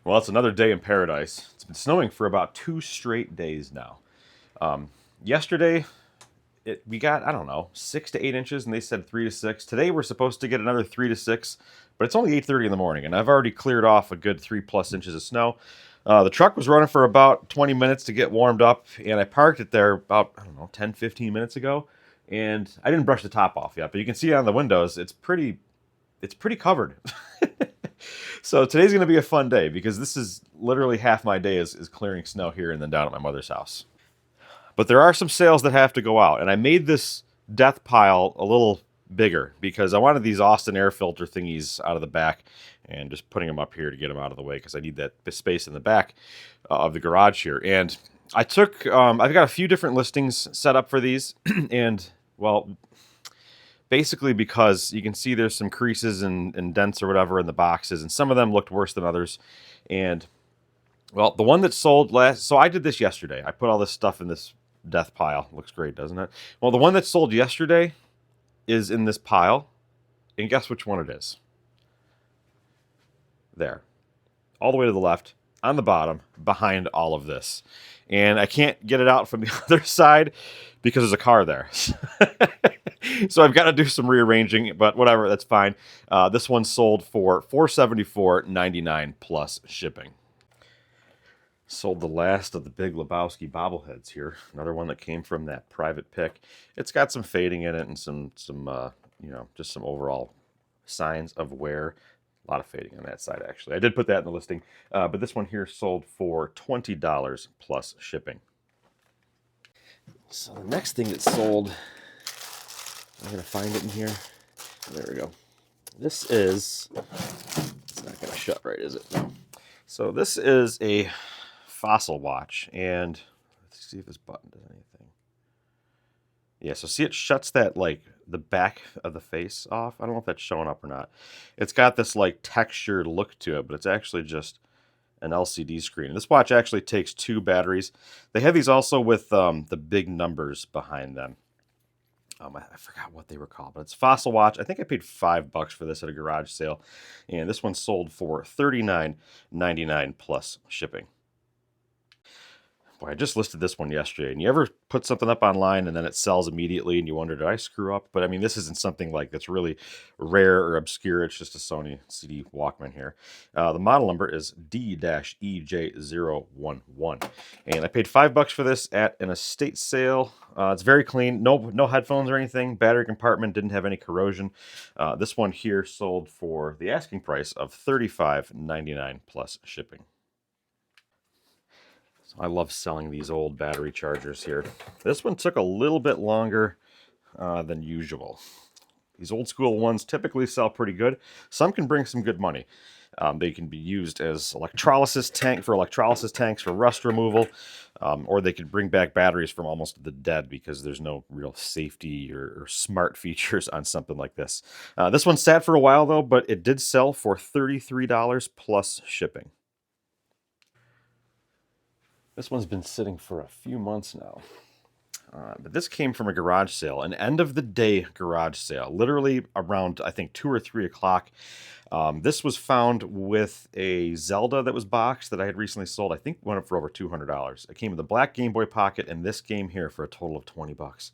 Well, it's another day in paradise. It's been snowing for about 2 straight days now. Yesterday, we got, I don't know, 6 to 8 inches, and they said 3 to 6. Today, we're supposed to get another 3 to 6, but it's only 8:30 in the morning, and I've already cleared off a good 3+ inches of snow. The truck was running for about 20 minutes to get warmed up, and I parked it there about, I don't know, 10, 15 minutes ago, and I didn't brush the top off yet, but you can see on the windows, it's pretty covered. So today's going to be a fun day because this is literally half my day is clearing snow here and then down at my mother's house. But there are some sales that have to go out, and I made this death pile a little bigger because I wanted these Austin air filter thingies out of the back and just putting them up here to get them out of the way because I need that space in the back of the garage here. And I've got a few different listings set up for these, and well, basically because you can see there's some creases and dents or whatever in the boxes, and some of them looked worse than others. And well, the one that sold last, so I did this yesterday. I put all this stuff in this death pile. Looks great, doesn't it? Well, the one that sold yesterday is in this pile, and guess which one it is? There, all the way to the left, on the bottom, behind all of this. And I can't get it out from the other side because there's a car there. So I've got to do some rearranging, but whatever, that's fine. This one sold for $474.99 plus shipping. Sold the last of the Big Lebowski bobbleheads here. Another one that came from that private pick. It's got some fading in it and some just some overall signs of wear. A lot of fading on that side, actually. I did put that in the listing, but this one here sold for $20 plus shipping. So the next thing that sold, I'm going to find it in here. There we go. This is, it's not going to shut right, is it? No. So this is a fossil watch, and let's see if this button does anything. Yeah, so see it shuts that, like, the back of the face off. I don't know if that's showing up or not. It's got this, like, textured look to it, but it's actually just an LCD screen. This watch actually takes 2 batteries. They have these also with the big numbers behind them. I forgot what they were called, but it's a fossil watch. I think I paid $5 for this at a garage sale, and this one sold for $39.99 plus shipping. Boy, I just listed this one yesterday, and you ever put something up online and then it sells immediately and you wonder, did I screw up? But I mean, this isn't something like that's really rare or obscure. It's just a Sony CD Walkman here. The model number is D-EJ011, and I paid $5 for this at an estate sale. It's very clean, no headphones or anything. Battery compartment didn't have any corrosion. This one here sold for the asking price of $35.99 plus shipping. I love selling these old battery chargers here. This one took a little bit longer than usual. These old school ones typically sell pretty good. Some can bring some good money. They can be used as electrolysis tanks for rust removal, or they could bring back batteries from almost the dead because there's no real safety or smart features on something like this. This one sat for a while though, but it did sell for $33 plus shipping. This one's been sitting for a few months now. But this came from a garage sale, an end of the day garage sale, literally around, I think, 2 or 3 o'clock. This was found with a Zelda that was boxed that I had recently sold. I think went up for over $200. It came with a black Game Boy Pocket and this game here for a total of $20.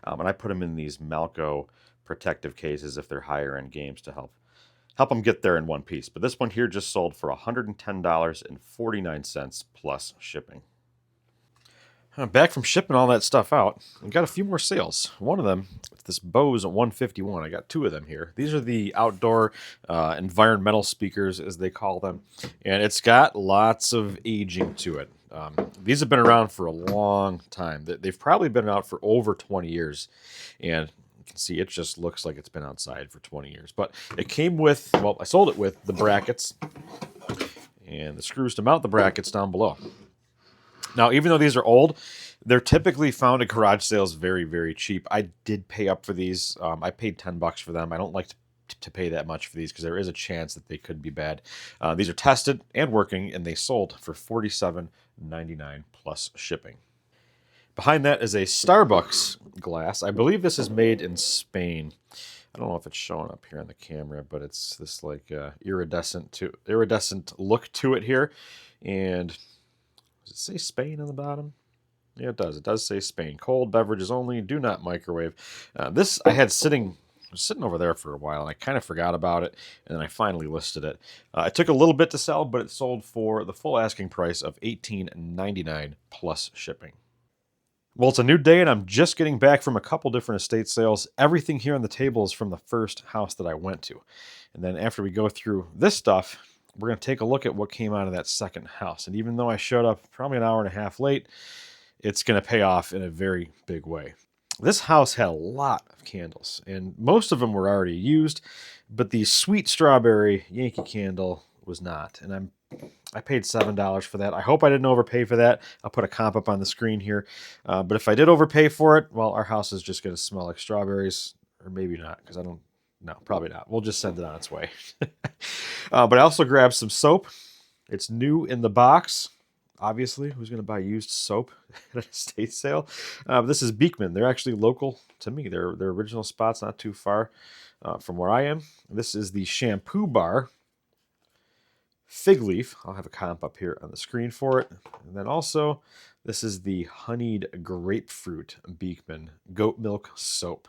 And I put them in these Malco protective cases if they're higher end games to help them get there in one piece. But this one here just sold for $110.49 plus shipping. Back from shipping all that stuff out, we got a few more sales. One of them, it's this Bose 151. I got 2 of them here. These are the outdoor environmental speakers, as they call them. And it's got lots of aging to it. These have been around for a long time. They've probably been out for over 20 years. And you can see it just looks like it's been outside for 20 years. But it came with, well, I sold it with the brackets and the screws to mount the brackets down below. Now, even though these are old, they're typically found at garage sales very, very cheap. I did pay up for these. I paid $10 for them. I don't like to pay that much for these because there is a chance that they could be bad. These are tested and working, and they sold for $47.99 plus shipping. Behind that is a Starbucks glass. I believe this is made in Spain. I don't know if it's showing up here on the camera, but it's this like iridescent look to it here. And does it say Spain on the bottom? Yeah, it does. It does say Spain. Cold beverages only. Do not microwave. This I had sitting over there for a while, and I kind of forgot about it, and then I finally listed it. It took a little bit to sell, but it sold for the full asking price of $18.99 plus shipping. Well, it's a new day, and I'm just getting back from a couple different estate sales. Everything here on the table is from the first house that I went to. And then after we go through this stuff, we're going to take a look at what came out of that second house. And even though I showed up probably an hour and a half late, it's going to pay off in a very big way. This house had a lot of candles, and most of them were already used, but the sweet strawberry Yankee candle was not. And I paid $7 for that. I hope I didn't overpay for that. I'll put a comp up on the screen here. But if I did overpay for it, well, our house is just going to smell like strawberries, or maybe not, because no, probably not. We'll just send it on its way. But I also grabbed some soap. It's new in the box. Obviously, who's going to buy used soap at an estate sale? This is Beekman. They're actually local to me. Their original spot's not too far from where I am. This is the shampoo bar. Fig leaf. I'll have a comp up here on the screen for it. And then also, this is the honeyed grapefruit Beekman goat milk soap.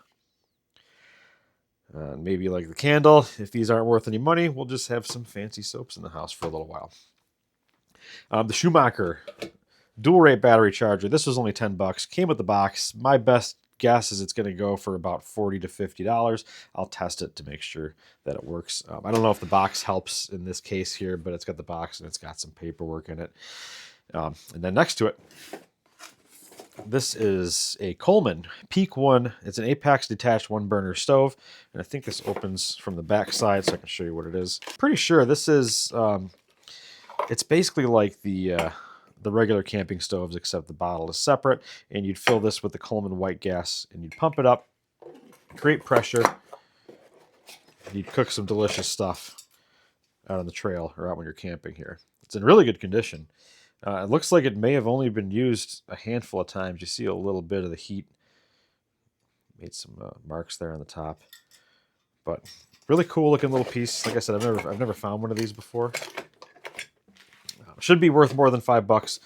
Maybe like the candle, if these aren't worth any money, we'll just have some fancy soaps in the house for a little while. The Schumacher dual rate battery charger. This was only $10. Came with the box. My best guess is it's going to go for about $40 to $50. I'll test it to make sure that it works. I don't know if the box helps in this case here, but it's got the box and it's got some paperwork in it. And then next to it, this is a Coleman Peak 1. It's an Apex detached one burner stove. And I think this opens from the back side so I can show you what it is. Pretty sure this is... it's basically like the regular camping stoves, except the bottle is separate. And you'd fill this with the Coleman white gas, and you'd pump it up, create pressure, and you'd cook some delicious stuff out on the trail or out when you're camping here. It's in really good condition. It looks like it may have only been used a handful of times. You see a little bit of the heat. Made some marks there on the top. But really cool looking little piece. Like I said, I've never found one of these before. Should be worth more than $5.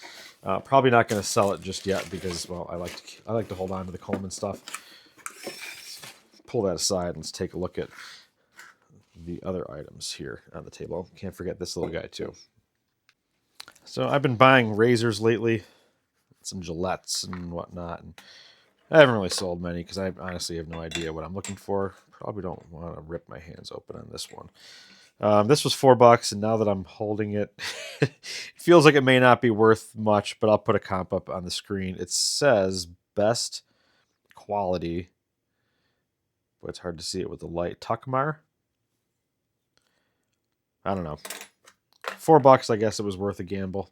Probably not going to sell it just yet because, well, I like to hold on to the Coleman stuff. Let's pull that aside and let's take a look at the other items here on the table. Can't forget this little guy too. So I've been buying razors lately, some Gillettes and whatnot, and I haven't really sold many because I honestly have no idea what I'm looking for. Probably don't want to rip my hands open on this one. This was $4, and now that I'm holding it, it feels like it may not be worth much, but I'll put a comp up on the screen. It says best quality, but it's hard to see it with the light. Tuckmar? I don't know. $4, I guess it was worth a gamble.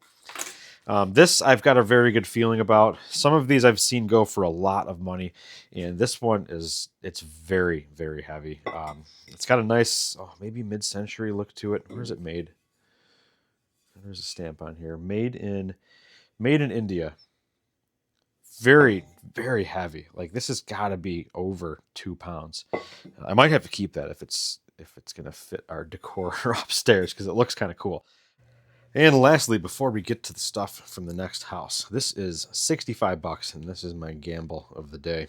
This I've got a very good feeling about. Some of these I've seen go for a lot of money, and this one it's very, very heavy. It's got a nice, maybe mid-century look to it. Where's it made? There's a stamp on here. Made in India. Very, very heavy. Like this has got to be over 2 pounds. I might have to keep that if it's gonna fit our decor upstairs because it looks kind of cool. And lastly, before we get to the stuff from the next house, this is $65, and this is my gamble of the day.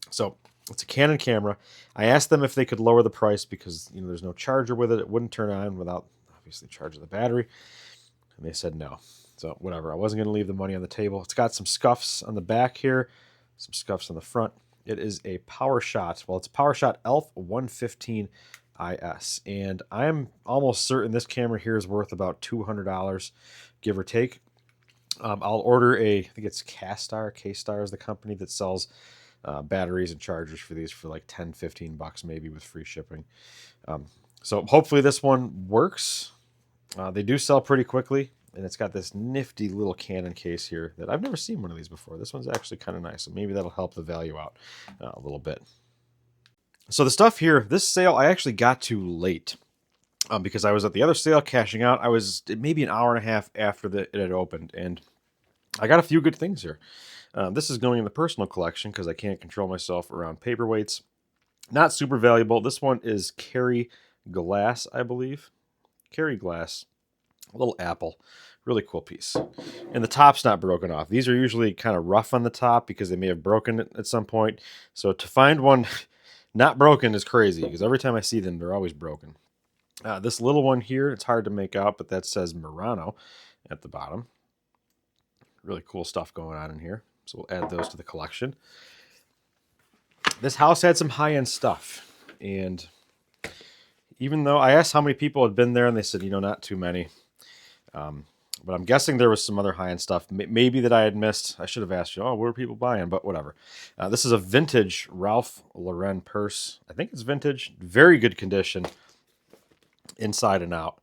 So it's a Canon camera. I asked them if they could lower the price because there's no charger with it. It wouldn't turn on without obviously charging the battery, and they said no. So whatever. I wasn't going to leave the money on the table. It's got some scuffs on the back here, some scuffs on the front. It is a PowerShot. Well, it's a PowerShot ELPH 115 IS, and I'm almost certain this camera here is worth about $200, give or take. I'll order I think it's K-Star is the company that sells batteries and chargers for these for like $10-15 maybe with free shipping. So hopefully this one works. They do sell pretty quickly, and it's got this nifty little Canon case here that I've never seen one of these before. This one's actually kind of nice, so maybe that'll help the value out a little bit. So the stuff here, this sale I actually got to late because I was at the other sale cashing out. I was maybe an hour and a half after it had opened, and I got a few good things here. This is going in the personal collection because I can't control myself around paperweights. Not super valuable. This one is Kerry glass, I believe. Kerry glass, a little apple. Really cool piece. And the top's not broken off. These are usually kind of rough on the top because they may have broken it at some point. So to find one not broken is crazy because every time I see them, they're always broken. This little one here, it's hard to make out, but that says Murano at the bottom. Really cool stuff going on in here. So we'll add those to the collection. This house had some high-end stuff. And even though I asked how many people had been there, and they said, not too many. But I'm guessing there was some other high-end stuff maybe that I had missed. I should have asked you, what are people buying? But whatever. This is a vintage Ralph Lauren purse. I think it's vintage. Very good condition inside and out.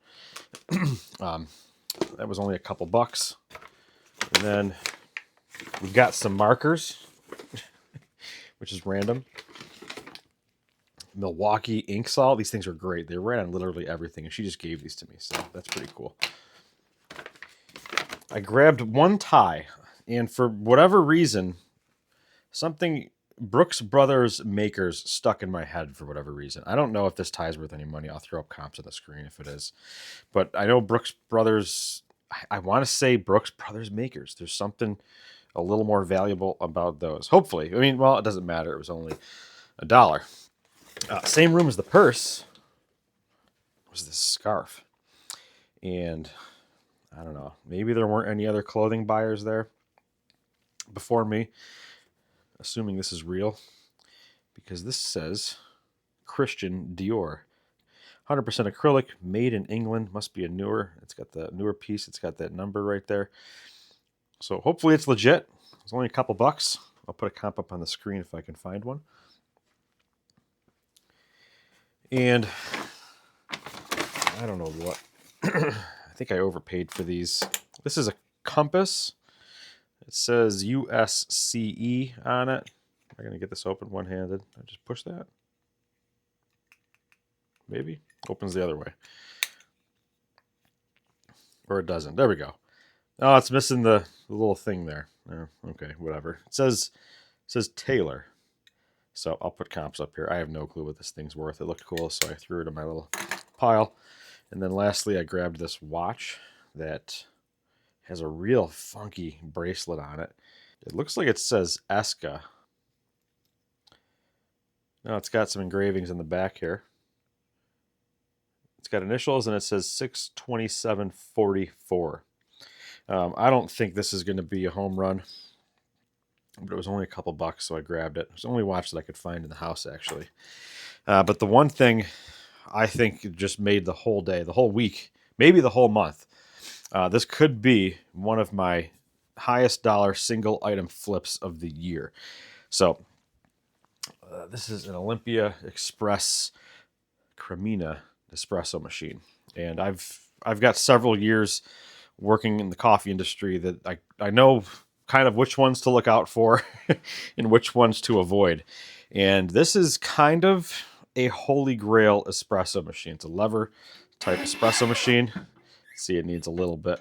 That was only a couple bucks. And then we've got some markers, which is random. Milwaukee ink salt. These things are great. They ran on literally everything, and she just gave these to me, so that's pretty cool. I grabbed one tie, and for whatever reason, something Brooks Brothers makers stuck in my head for whatever reason. I don't know if this tie is worth any money. I'll throw up comps on the screen if it is. But I know Brooks Brothers, I want to say Brooks Brothers makers. There's something a little more valuable about those. Hopefully. I mean, well, it doesn't matter. It was only $1. Same room as the purse was this scarf. And I don't know. Maybe there weren't any other clothing buyers there before me. Assuming this is real. Because this says Christian Dior. 100% acrylic, made in England. Must be a newer. It's got the newer piece. It's got that number right there. So hopefully it's legit. It's only a couple bucks. I'll put a comp up on the screen if I can find one. And I don't know what. I think I overpaid for these. This is a compass. It says USCE on it. I'm going to get this open one-handed. I just push that. Maybe. Opens the other way. Or it doesn't. There we go. Oh, it's missing the little thing there. Oh, okay, whatever. It says Taylor. So I'll put comps up here. I have no clue what this thing's worth. It looked cool, so I threw it in my little pile. And then lastly, I grabbed this watch that has a real funky bracelet on it. It looks like it says Esca. No, it's got some engravings in the back here. It's got initials and it says 62744. I don't think this is going to be a home run, but it was only a couple bucks, so I grabbed it. It was the only watch that I could find in the house, actually. But the one thing I think just made the whole day, the whole week, maybe the whole month. This could be one of my highest dollar single item flips of the year. So this is an Olympia Express Cremina espresso machine. And I've got several years working in the coffee industry that I know kind of which ones to look out for and which ones to avoid. And this is kind of a holy grail espresso machine. It's a lever type espresso machine. See, it needs a little bit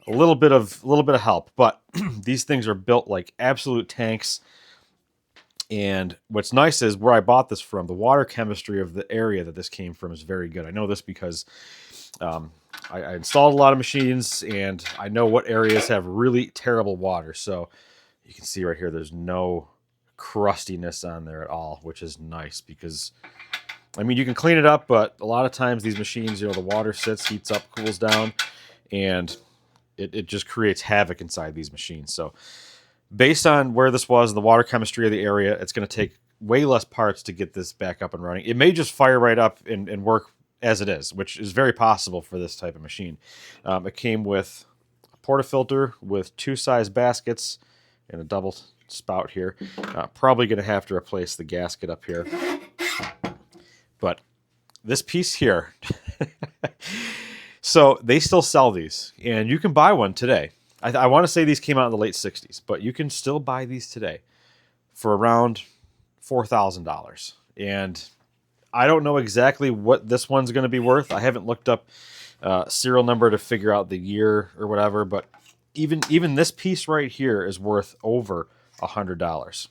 of help, but these things are built like absolute tanks. And what's nice is where I bought this from, the water chemistry of the area that this came from is very good. I know this because I installed a lot of machines, and I know what areas have really terrible water. So you can see right here, there's no crustiness on there at all, which is nice because, I mean, you can clean it up, but a lot of times these machines, the water sits, heats up, cools down, and it just creates havoc inside these machines. So based on where this was, the water chemistry of the area, it's going to take way less parts to get this back up and running. It may just fire right up and work as it is, which is very possible for this type of machine. It came with a portafilter with 2 size baskets and a double spout here. Probably going to have to replace the gasket up here. But this piece here, so they still sell these, and you can buy one today. I want to say these came out in the late 60s, but you can still buy these today for around $4,000. And I don't know exactly what this one's going to be worth. I haven't looked up serial number to figure out the year or whatever, but even this piece right here is worth over $100.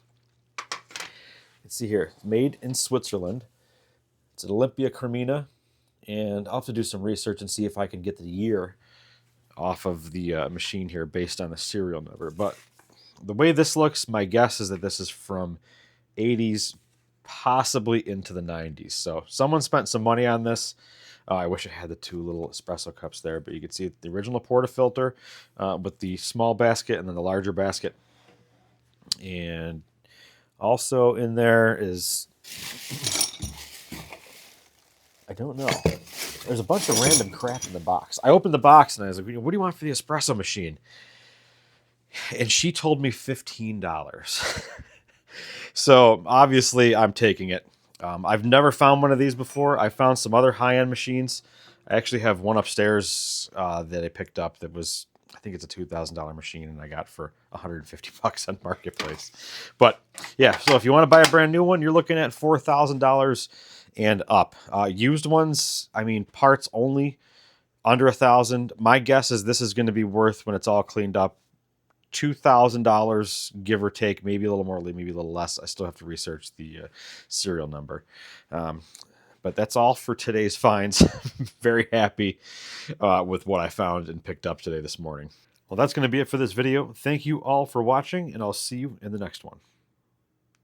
can see here, made in Switzerland. It's an Olympia Cremina, and I'll have to do some research and see if I can get the year off of the machine here based on the serial number. But the way this looks, my guess is that this is from 80s, possibly into the 90s. So someone spent some money on this. I wish I had the two little espresso cups there, but you can see the original portafilter with the small basket and then the larger basket. And also in there is, I don't know. There's a bunch of random crap in the box. I opened the box and I was like, what do you want for the espresso machine? And she told me $15. So obviously I'm taking it. I've never found one of these before. I found some other high-end machines. I actually have one upstairs that I picked up that was, I think it's a $2,000 machine, and I got for $150 on Marketplace. But yeah, so if you want to buy a brand new one, you're looking at $4,000 and up. Used ones, I mean, parts only under $1,000. My guess is this is going to be worth, when it's all cleaned up, $2,000, give or take, maybe a little more, maybe a little less. I still have to research the serial number. But that's all for today's finds. Very happy with what I found and picked up this morning. Well, that's going to be it for this video. Thank you all for watching, and I'll see you in the next one.